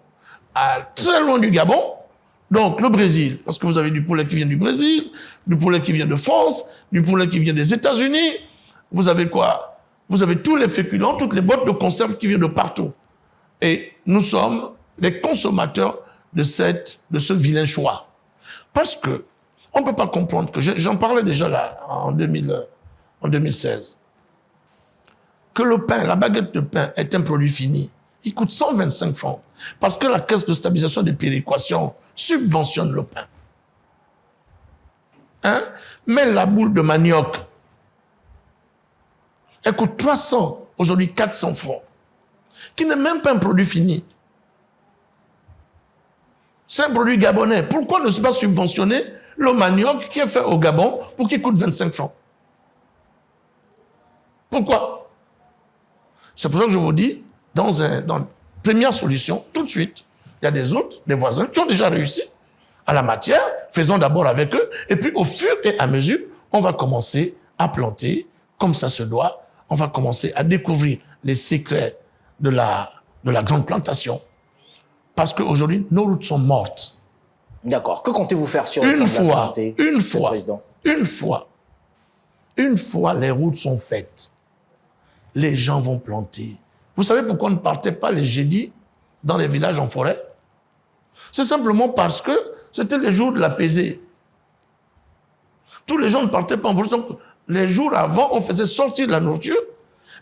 à très loin du Gabon? Donc, le Brésil, parce que vous avez du poulet qui vient du Brésil, du poulet qui vient de France, du poulet qui vient des États-Unis. Vous avez quoi? Vous avez tous les féculents, toutes les boîtes de conserve qui viennent de partout. Et nous sommes les consommateurs de ce vilain choix. Parce que on ne peut pas comprendre que, j'en parlais déjà là, en 2016, que le pain, la baguette de pain est un produit fini. Il coûte 125 francs. Parce que la caisse de stabilisation de péréquation subventionne le pain. Hein? Mais la boule de manioc, elle coûte 300, aujourd'hui 400 francs, qui n'est même pas un produit fini. C'est un produit gabonais. Pourquoi ne pas subventionner le manioc qui est fait au Gabon pour qu'il coûte 25 francs? Pourquoi? C'est pour ça que je vous dis, dans la première solution, tout de suite, il y a des autres, des voisins qui ont déjà réussi à la matière, faisons d'abord avec eux, et puis au fur et à mesure, on va commencer à planter comme ça se doit, on va commencer à découvrir les secrets de la grande plantation. Parce qu'aujourd'hui, nos routes sont mortes. D'accord. Que comptez-vous faire sur la santé, une fois les routes sont faites, les gens vont planter. Vous savez pourquoi on ne partait pas les jeudis dans les villages en forêt? C'est simplement parce que c'était les jours de la pesée. Tous les gens ne partaient pas en bourse. Donc, les jours avant, on faisait sortir de la nourriture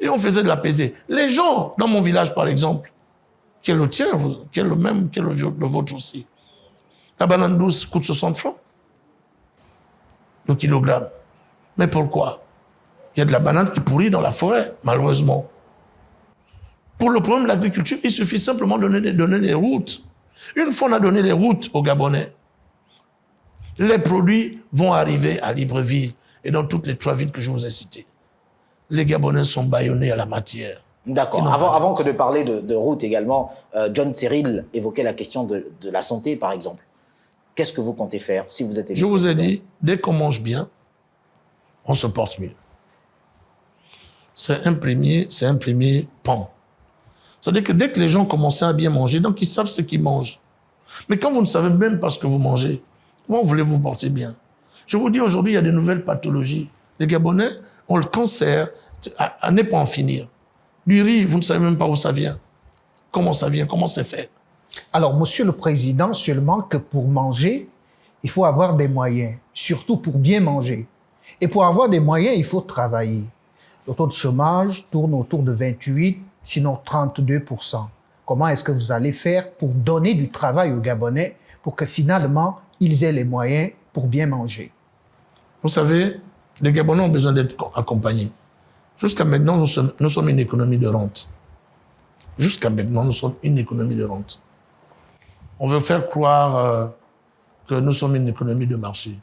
et on faisait de la pesée. Les gens, dans mon village par exemple, qui est le tien, qui est le même, qui est le vôtre aussi, la banane douce coûte 60 francs le kilogramme. Mais pourquoi? Il y a de la banane qui pourrit dans la forêt, malheureusement. Pour le problème de l'agriculture, il suffit simplement de donner des routes. Une fois on a donné les routes aux Gabonais, les produits vont arriver à Libreville et dans toutes les 3 villes que je vous ai citées. Les Gabonais sont bâillonnés à la matière. D'accord. Avant que de parler de route également, John Cyril évoquait la question de la santé, par exemple. Qu'est-ce que vous comptez faire si vous êtes élu? Je vous ai dit, dès qu'on mange bien, on se porte mieux. C'est un premier pan. C'est-à-dire que dès que les gens commencent à bien manger, donc ils savent ce qu'ils mangent. Mais quand vous ne savez même pas ce que vous mangez, comment voulez-vous vous porter bien? Je vous dis, aujourd'hui, il y a de nouvelles pathologies. Les Gabonais ont le cancer à ne pas en finir. Du riz, vous ne savez même pas où ça vient. Comment ça vient, comment c'est fait. Alors, Monsieur le Président, seulement que pour manger, il faut avoir des moyens, surtout pour bien manger. Et pour avoir des moyens, il faut travailler. Le taux de chômage tourne autour de 28, sinon 32%. Comment est-ce que vous allez faire pour donner du travail aux Gabonais pour que finalement, ils aient les moyens pour bien manger? Vous savez, les Gabonais ont besoin d'être accompagnés. Jusqu'à maintenant, nous sommes une économie de rente. Jusqu'à maintenant, nous sommes une économie de rente. On veut faire croire que nous sommes une économie de marché.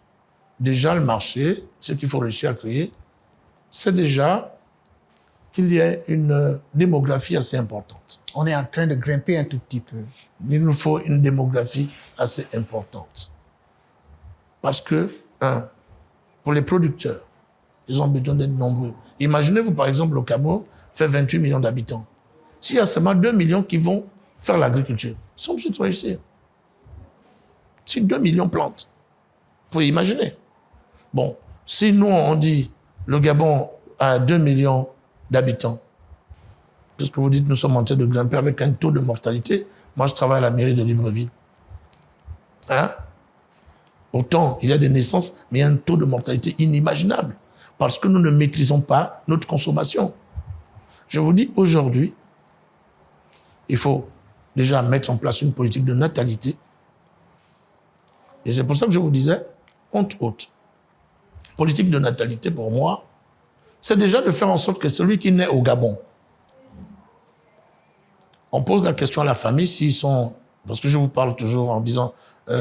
Déjà, le marché, ce qu'il faut réussir à créer, c'est déjà qu'il y ait une démographie assez importante. On est en train de grimper un tout petit peu. Il nous faut une démographie assez importante. Parce que, pour les producteurs, ils ont besoin d'être nombreux. Imaginez-vous, par exemple, le Cameroun fait 28 millions d'habitants. S'il y a seulement 2 millions qui vont faire l'agriculture, ils sont obligés de réussir. Si 2 millions plantent, pouvez imaginer. Bon, si nous, on dit le Gabon a 2 millions d'habitants, puisque vous dites nous sommes en train de grimper avec un taux de mortalité, moi je travaille à la mairie de Libreville. Hein? Autant il y a des naissances, mais il y a un taux de mortalité inimaginable, parce que nous ne maîtrisons pas notre consommation. Je vous dis, aujourd'hui, il faut déjà mettre en place une politique de natalité. Et c'est pour ça que je vous disais, entre autres, politique de natalité pour moi, c'est déjà de faire en sorte que celui qui naît au Gabon, on pose la question à la famille s'ils sont, parce que je vous parle toujours en disant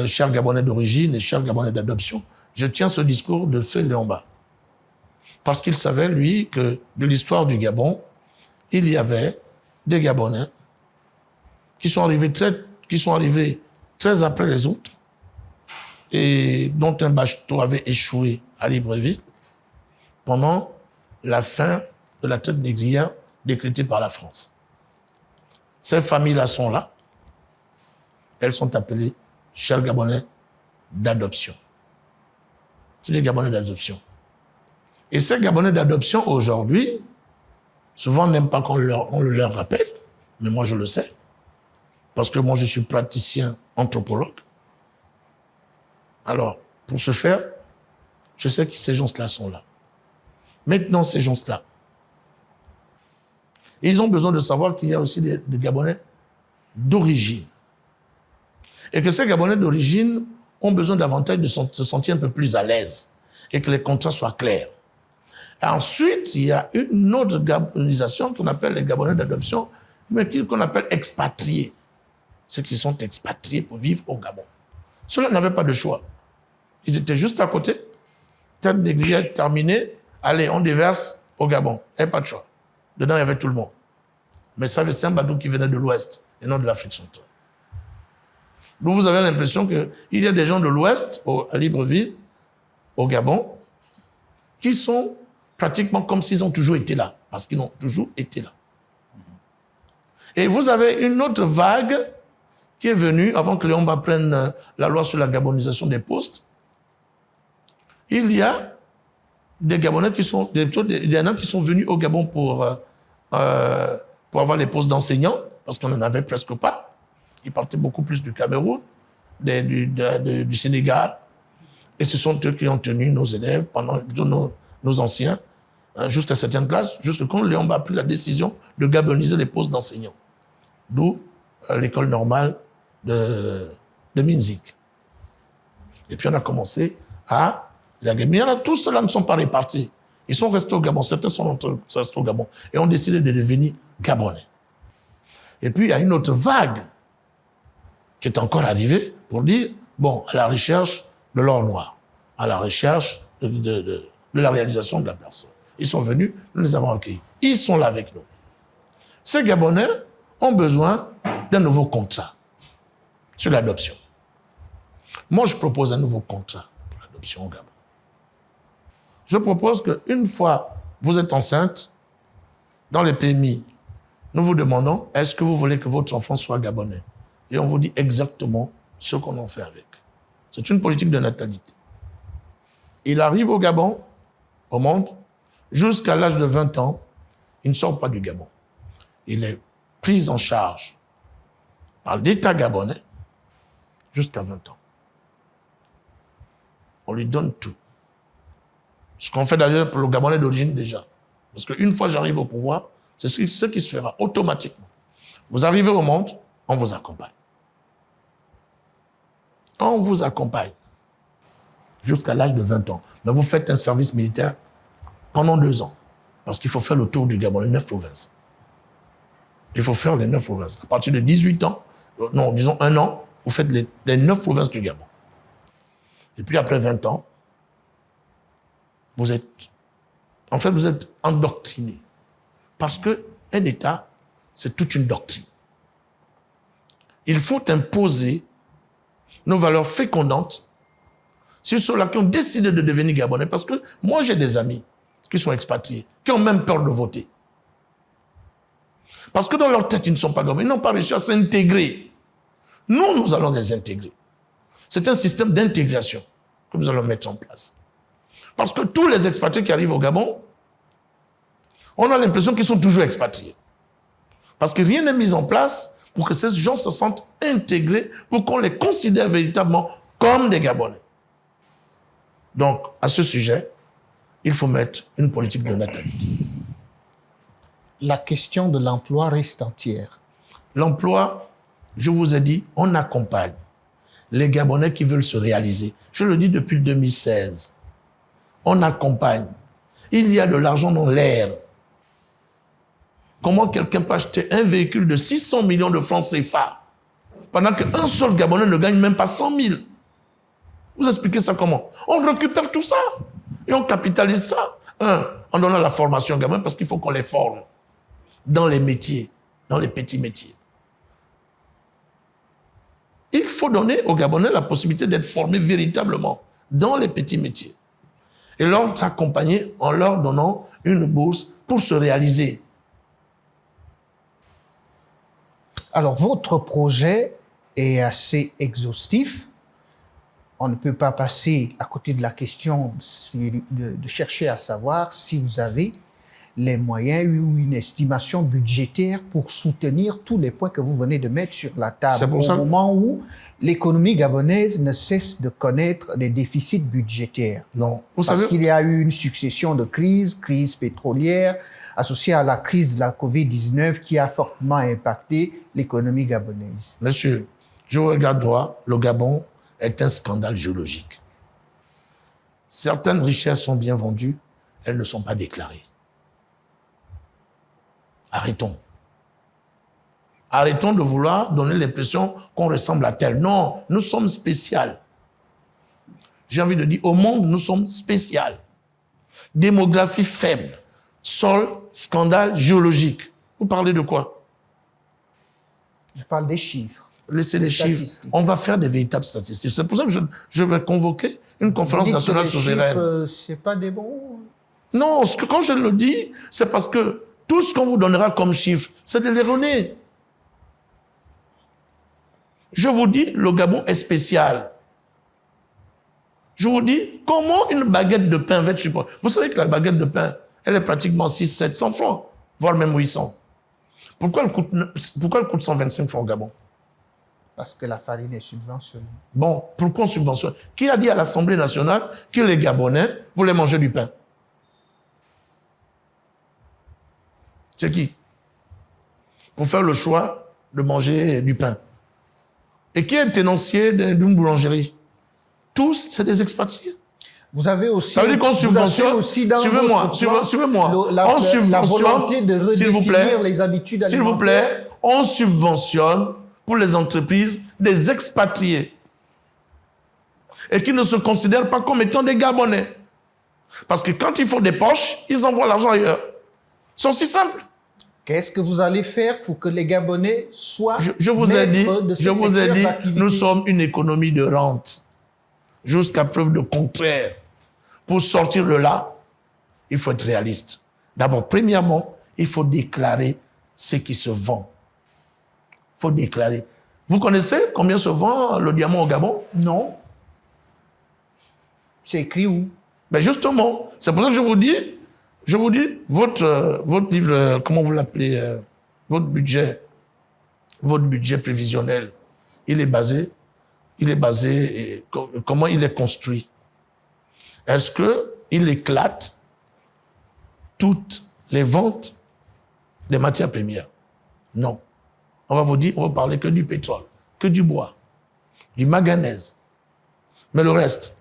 chers Gabonais d'origine et chers Gabonais d'adoption, je tiens ce discours de Feu Léomba. Parce qu'il savait, lui, que de l'histoire du Gabon, il y avait des Gabonais qui sont arrivés très après les autres et dont un bateau avait échoué à Libreville pendant la fin de la traite négrière décrétée par la France. Ces familles-là sont là. Elles sont appelées chers Gabonais d'adoption. C'est des Gabonais d'adoption. Et ces Gabonais d'adoption, aujourd'hui, souvent n'aiment pas qu'on le leur rappelle, mais moi je le sais, parce que moi je suis praticien anthropologue. Alors, pour ce faire, je sais que ces gens-là sont là. Maintenant, ces gens-là, ils ont besoin de savoir qu'il y a aussi des Gabonais d'origine. Et que ces Gabonais d'origine ont besoin davantage de se sentir un peu plus à l'aise et que les contrats soient clairs. Et ensuite, il y a une autre organisation qu'on appelle les Gabonais d'adoption, mais qu'on appelle expatriés. Ceux qui sont expatriés pour vivre au Gabon. Ceux-là n'avaient pas de choix. Ils étaient juste à côté. Traite négrière terminée. Allez, on déverse au Gabon. Il n'y avait pas de choix. Dedans, il y avait tout le monde. Mais ça, c'était un bateau qui venait de l'Ouest et non de l'Afrique centrale. Donc, vous avez l'impression qu'il y a des gens de l'Ouest, à Libreville, au Gabon, qui sont pratiquement comme s'ils ont toujours été là, parce qu'ils ont toujours été là. Et vous avez une autre vague qui est venue, avant que Léomba prenne la loi sur la gabonisation des postes. Il y a des Gabonais qui sont, il y en a qui sont venus au Gabon pour avoir les postes d'enseignants, parce qu'on n'en avait presque pas. Ils partaient beaucoup plus du Cameroun, du Sénégal. Et ce sont eux qui ont tenu nos élèves, nos anciens, jusqu'à certaines classes, jusqu'à quand Léomba a pris la décision de gaboniser les postes d'enseignants. D'où l'école normale de Minzik. Et puis on a commencé à la gagner. Mais il y en a, tous ceux-là ne sont pas répartis. Ils sont restés au Gabon. Certains sont restés au Gabon. Et ont décidé de devenir Gabonais. Et puis il y a une autre vague qui est encore arrivée pour dire, bon, à la recherche de l'or noir, à la recherche de la réalisation de la personne. Ils sont venus, nous les avons accueillis. Ils sont là avec nous. Ces Gabonais ont besoin d'un nouveau contrat sur l'adoption. Moi, je propose un nouveau contrat pour l'adoption au Gabon. Je propose qu'une fois vous êtes enceinte, dans les PMI, nous vous demandons, est-ce que vous voulez que votre enfant soit gabonais? Et on vous dit exactement ce qu'on en fait avec. C'est une politique de natalité. Il arrive au Gabon, au monde, jusqu'à l'âge de 20 ans, il ne sort pas du Gabon. Il est pris en charge par l'État gabonais jusqu'à 20 ans. On lui donne tout. Ce qu'on fait d'ailleurs pour le Gabonais d'origine déjà. Parce qu'une fois j'arrive au pouvoir, c'est ce qui se fera automatiquement. Vous arrivez au monde, on vous accompagne. On vous accompagne jusqu'à l'âge de 20 ans. Mais vous faites un service militaire pendant 2 ans. Parce qu'il faut faire le tour du Gabon, les 9 provinces. Il faut faire les 9 provinces. À partir de 18 ans, non, disons 1 an, vous faites les 9 provinces du Gabon. Et puis après 20 ans, vous êtes endoctriné. Parce qu'un État, c'est toute une doctrine. Il faut imposer nos valeurs fécondantes sur ceux-là qui ont décidé de devenir Gabonais. Parce que moi, j'ai des amis qui sont expatriés, qui ont même peur de voter. Parce que dans leur tête, ils ne sont pas Gabonais. Ils n'ont pas réussi à s'intégrer. Nous allons les intégrer. C'est un système d'intégration. que nous allons mettre en place. Parce que tous les expatriés qui arrivent au Gabon, on a l'impression qu'ils sont toujours expatriés. Parce que rien n'est mis en place pour que ces gens se sentent intégrés, pour qu'on les considère véritablement comme des Gabonais. Donc, à ce sujet, il faut mettre une politique de natalité. La question de l'emploi reste entière. L'emploi, je vous ai dit, on accompagne les Gabonais qui veulent se réaliser. Je le dis depuis 2016. On accompagne. Il y a de l'argent dans l'air. Comment quelqu'un peut acheter un véhicule de 600 millions de francs CFA pendant qu'un seul Gabonais ne gagne même pas 100 000? Vous expliquez ça comment? On récupère tout ça et on capitalise ça. En donnant la formation aux Gabonais parce qu'il faut qu'on les forme dans les métiers, dans les petits métiers. Il faut donner aux Gabonais la possibilité d'être formés véritablement dans les petits métiers. Et leur accompagner en leur donnant une bourse pour se réaliser. Alors, votre projet est assez exhaustif. On ne peut pas passer à côté de la question de chercher à savoir si vous avez les moyens ou une estimation budgétaire pour soutenir tous les points que vous venez de mettre sur la table au moment où l'économie gabonaise ne cesse de connaître des déficits budgétaires. Non. Parce qu'il y a eu une succession de crises, crise pétrolière, associée à la crise de la Covid-19 qui a fortement impacté l'économie gabonaise. Monsieur, je regarde droit, le Gabon est un scandale géologique. Certaines richesses sont bien vendues, elles ne sont pas déclarées. Arrêtons. Arrêtons de vouloir donner l'impression qu'on ressemble à tel. Non, nous sommes spéciaux. J'ai envie de dire, au monde, nous sommes spéciaux. Démographie faible. Sol, scandale géologique. Vous parlez de quoi? Je parle des chiffres. Laissez les chiffres. On va faire des véritables statistiques. C'est pour ça que je vais convoquer une conférence nationale souveraine. Chiffres, c'est pas des bons? Non, quand je le dis, c'est parce que tout ce qu'on vous donnera comme chiffre, c'est de l'erroné. Je vous dis, le Gabon est spécial. Je vous dis, comment une baguette de pain va être supportée? Vous savez que la baguette de pain, elle est pratiquement 600-700 francs, voire même 800. Pourquoi elle coûte 125 francs au Gabon? Parce que la farine est subventionnée. Bon, pourquoi on subventionne? Qui a dit à l'Assemblée nationale que les Gabonais voulaient manger du pain? C'est qui? Pour faire le choix de manger du pain. Et qui est tenancier d'une boulangerie? Tous, c'est des expatriés. Vous avez aussi... Ça veut dire qu'on subventionne... Suivez-moi. On subventionne... La volonté de redéfinir les habitudes alimentaires. S'il vous plaît, on subventionne pour les entreprises des expatriés. Et qui ne se considèrent pas comme étant des Gabonais. Parce que quand ils font des poches, ils envoient l'argent ailleurs. C'est aussi simple. Qu'est-ce que vous allez faire pour que les Gabonais soient je vous ai dit, nous sommes une économie de rente. Jusqu'à preuve de contraire. Pour sortir de là, il faut être réaliste. D'abord, premièrement, il faut déclarer ce qui se vend. Il faut déclarer. Vous connaissez combien se vend le diamant au Gabon? Non. C'est écrit où? Ben justement, c'est pour ça que je vous dis, votre livre, comment vous l'appelez, votre budget prévisionnel, il est basé, et comment il est construit? Est-ce qu'il éclate toutes les ventes des matières premières? Non. On va parler que du pétrole, que du bois, du manganèse. Mais le reste.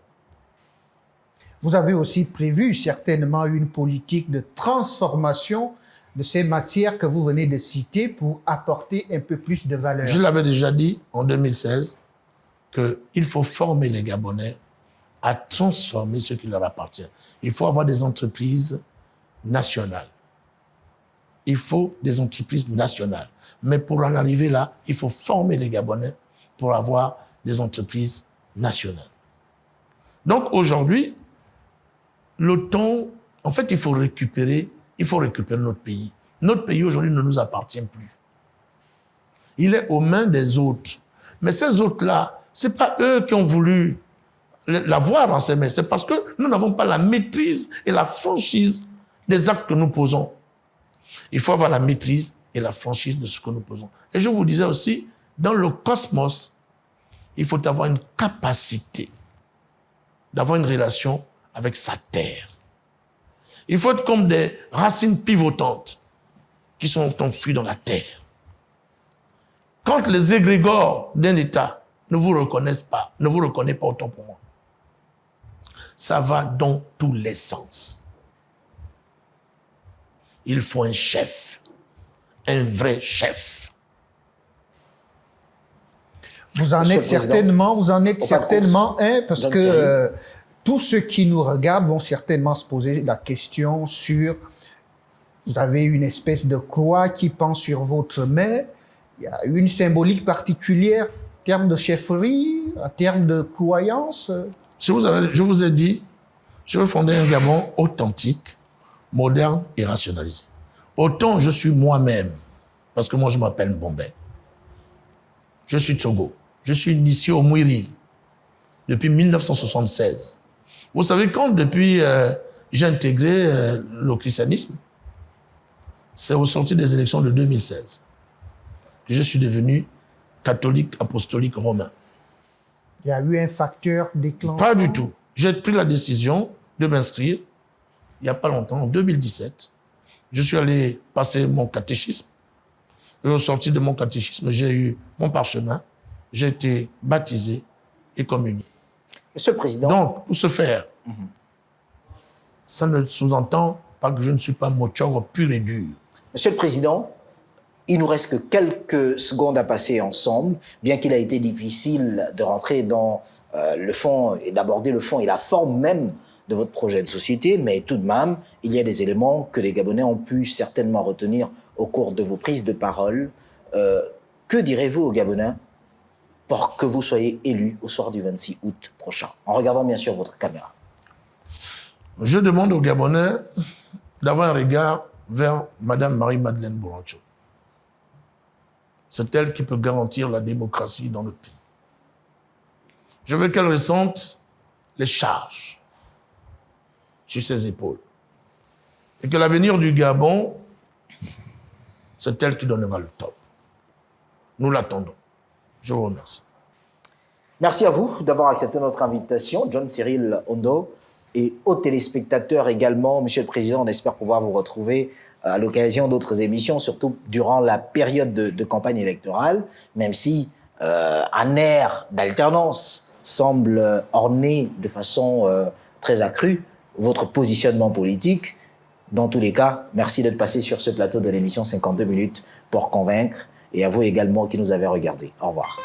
Vous avez aussi prévu certainement une politique de transformation de ces matières que vous venez de citer pour apporter un peu plus de valeur. Je l'avais déjà dit en 2016 qu'il faut former les Gabonais à transformer ce qui leur appartient. Il faut avoir des entreprises nationales. Il faut des entreprises nationales. Mais pour en arriver là, il faut former les Gabonais pour avoir des entreprises nationales. Donc aujourd'hui, le temps, en fait, il faut récupérer notre pays. Notre pays aujourd'hui ne nous appartient plus. Il est aux mains des autres. Mais ces autres-là, c'est pas eux qui ont voulu l'avoir dans ses mains. C'est parce que nous n'avons pas la maîtrise et la franchise des actes que nous posons. Il faut avoir la maîtrise et la franchise de ce que nous posons. Et je vous disais aussi, dans le cosmos, il faut avoir une capacité d'avoir une relation avec sa terre. Il faut être comme des racines pivotantes qui sont enfuies dans la terre. Quand les égrégores d'un État ne vous reconnaissent pas, ne vous reconnaissent pas autant pour moi, ça va dans tous les sens. Il faut un chef, un vrai chef. Vous en êtes certainement un, parce que tous ceux qui nous regardent vont certainement se poser la question sur, vous avez une espèce de croix qui pend sur votre main, il y a une symbolique particulière en termes de chefferie, en termes de croyance. Je vous ai dit, je veux fonder un Gabon authentique, moderne et rationalisé. Autant je suis moi-même, parce que moi je m'appelle Mbombé. Je suis Togo. Je suis initié au Mouiri depuis 1976. Vous savez, quand depuis j'ai intégré le christianisme, c'est au sortir des élections de 2016 que je suis devenu catholique apostolique romain. Il y a eu un facteur déclenchant? Pas du tout. J'ai pris la décision de m'inscrire il n'y a pas longtemps, en 2017. Je suis allé passer mon catéchisme. Et au sortir de mon catéchisme, j'ai eu mon parchemin. J'ai été baptisé et communié. Monsieur le Président. Donc, pour ce faire, ça ne sous-entend pas que je ne suis pas mochoro pur et dur. Monsieur le Président, il nous reste que quelques secondes à passer ensemble, bien qu'il a été difficile de rentrer dans le fond et d'aborder le fond et la forme même de votre projet de société, mais tout de même, il y a des éléments que les Gabonais ont pu certainement retenir au cours de vos prises de parole. Que direz-vous aux Gabonais pour que vous soyez élu au soir du 26 août prochain, en regardant bien sûr votre caméra? Je demande aux Gabonais d'avoir un regard vers Madame Marie-Madeleine Borancho. C'est elle qui peut garantir la démocratie dans le pays. Je veux qu'elle ressente les charges sur ses épaules. Et que l'avenir du Gabon, c'est elle qui donnera le top. Nous l'attendons. Je vous remercie. Merci à vous d'avoir accepté notre invitation, John Cyril Ondo, et aux téléspectateurs également. Monsieur le Président, on espère pouvoir vous retrouver à l'occasion d'autres émissions, surtout durant la période de campagne électorale, même si un air d'alternance semble orner de façon très accrue votre positionnement politique. Dans tous les cas, merci d'être passé sur ce plateau de l'émission 52 minutes pour convaincre, et à vous également qui nous avez regardés. Au revoir.